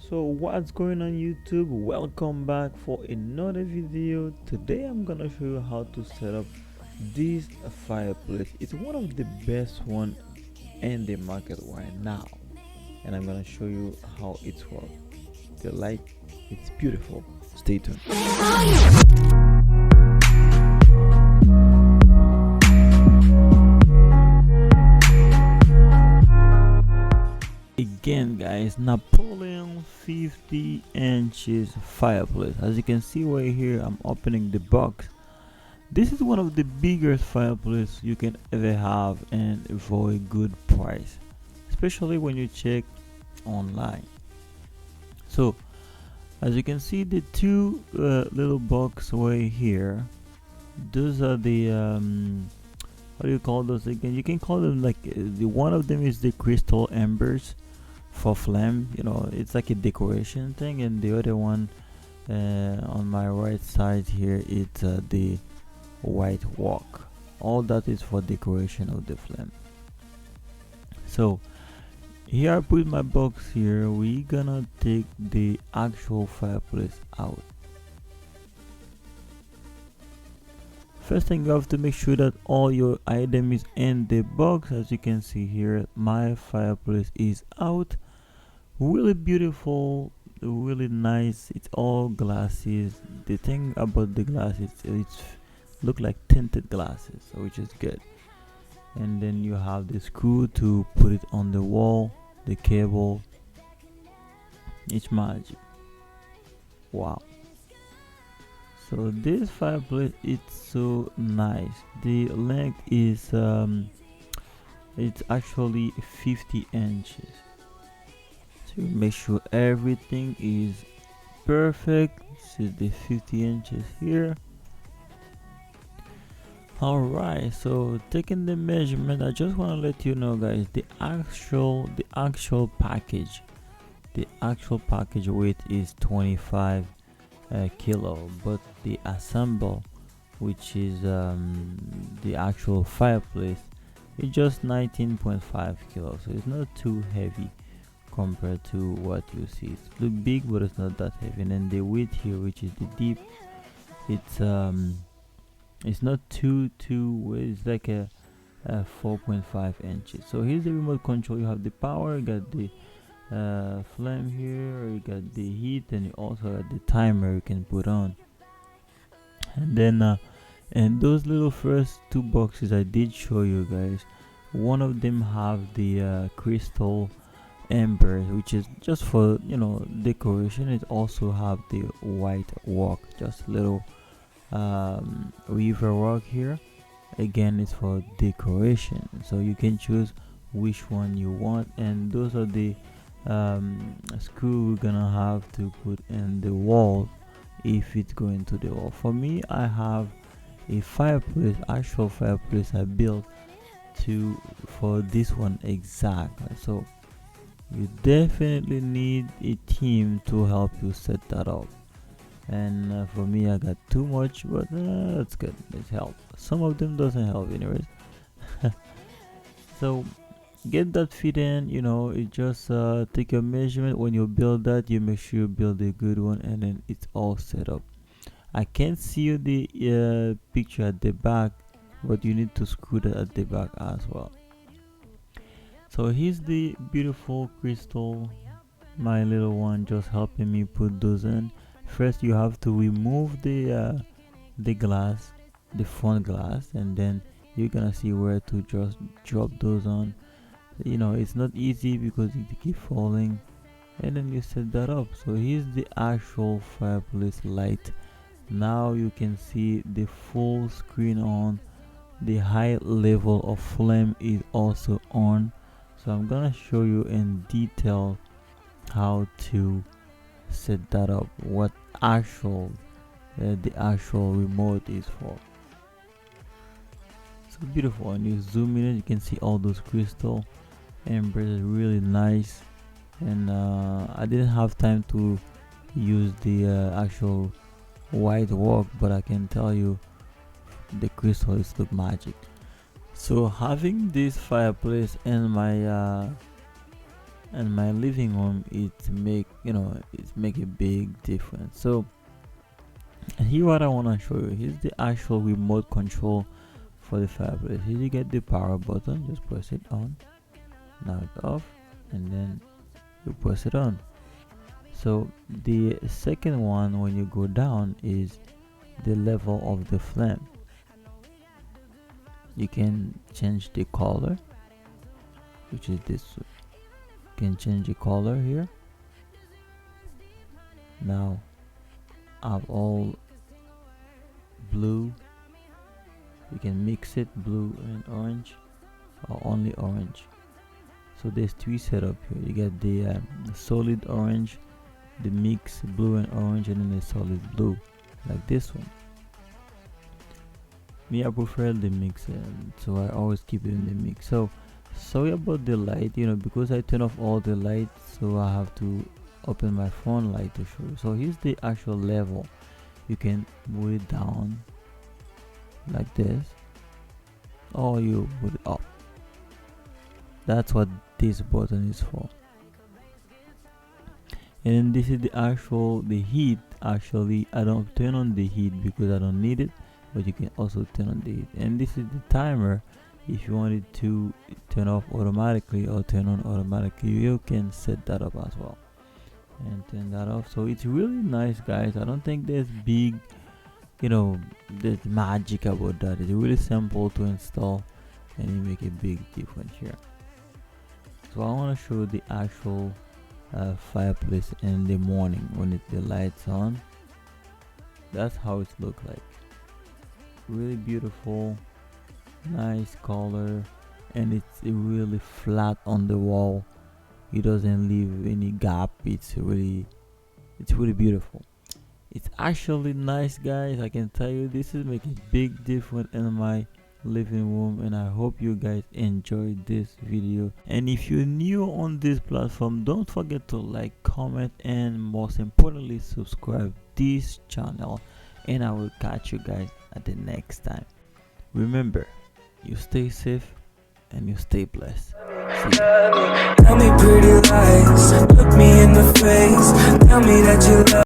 So what's going on YouTube? Welcome back for another video. Today I'm gonna show you how to set up this fireplace. It's one of the best one in the market right now, and I'm gonna show you how it's work. The light, it's beautiful. Stay tuned. Again guys, Napoleon 50 inches fireplace. As you can see right here, I'm opening the box. This is one of the biggest fireplace you can ever have, and for a good price, especially when you check online. So as you can see, the two little box right here, those are the how do you call those again? You can call them like the one of them is the crystal embers for flame. You know, it's like a decoration thing, and the other one on my right side here, it's the white walk. All that is for decoration of the flame. So here I put my box here. We gonna take the actual fireplace out. First thing, you have to make sure that all your item is in the box. As you can see here, my fireplace is out. Really beautiful, really nice. It's all glasses. The thing about the glasses, it's look like tinted glasses, which is good. And then you have the screw to put it on the wall, the cable. It's magic. Wow. So this fireplace, it's so nice. The length is it's actually 50 inches. So make sure everything is perfect. This is the 50 inches here. Alright, so taking the measurement, I just want to let you know guys, the actual package, the actual package weight is 25 kilo, but the assemble, which is the actual fireplace, is just 19.5 kilos. So it's not too heavy compared to what you see. It looks big, but it's not that heavy. And then the width here, which is the deep, it's not too it's like a 4.5 inches. So here's the remote control. You have the power, you got the flame here, you got the heat, and you also got the timer you can put on. And then and those little first two boxes I did show you guys, one of them have the crystal embers, which is just for, you know, decoration. It also have the white walk, just little river walk here. Again, it's for decoration, so you can choose which one you want. And those are the screw we're gonna have to put in the wall if it's going to the wall. For me, I have a fireplace, actual fireplace I built to for this one exactly. So you definitely need a team to help you set that up. And for me, I got too much, but that's good. It helps. Some of them doesn't help anyways. So get that fit in. You know, it just take your measurement. When you build that, you make sure you build a good one, and then it's all set up. I can't see the picture at the back, but you need to screw that at the back as well. So here's the beautiful crystal, my little one just helping me put those in. First you have to remove the glass, the front glass, and then you're gonna see where to just drop those on. You know, it's not easy because it keep falling, and then you set that up. So here's the actual fireplace light. Now you can see the full screen on. The high level of flame is also on. So I'm gonna show you in detail how to set that up, what actual the actual remote is for. So beautiful. And you zoom in, you can see all those crystal embers, really nice. And I didn't have time to use the actual white walk, but I can tell you the crystal is look magic. So having this fireplace in my and my living room, it make a big difference. So here what I want to show you, here's the actual remote control for the fireplace. Here you get the power button, just press it on, now it's off, and then you press it on. So the second one, when you go down, is the level of the flame. You can change the color, which is this. You can change the color here. Now I've all blue. You can mix it, blue and orange, or only orange. So there's three setup here. You get the solid orange, the mix blue and orange, and then the solid blue, like this one. Me, I prefer the mix, so I always keep it in the mix. So sorry about the light, because I turn off all the lights, so I have to open my phone light to show you. So here's the actual level. You can move it down like this, or you put it up. That's what this button is for. And then this is the heat. Actually, I don't turn on the heat because I don't need it, but you can also turn on the heat. And this is the timer. If you want it to turn off automatically or turn on automatically, you can set that up as well and turn that off. So it's really nice, guys. I don't think there's there's magic about that. It's really simple to install, and you make a big difference here. So I want to show the actual fireplace in the morning when the lights on. That's how it looks like. Really beautiful, nice color, and it's really flat on the wall. It doesn't leave any gap. It's really beautiful. It's actually nice, guys. I can tell you, this is making big difference in my living room, and I hope you guys enjoyed this video. And if you're new on this platform, don't forget to like, comment, and most importantly, subscribe this channel, and I will catch you guys at the next time. Remember, you stay safe and you stay blessed. Tell me pretty lies, look me in the face, tell me that you love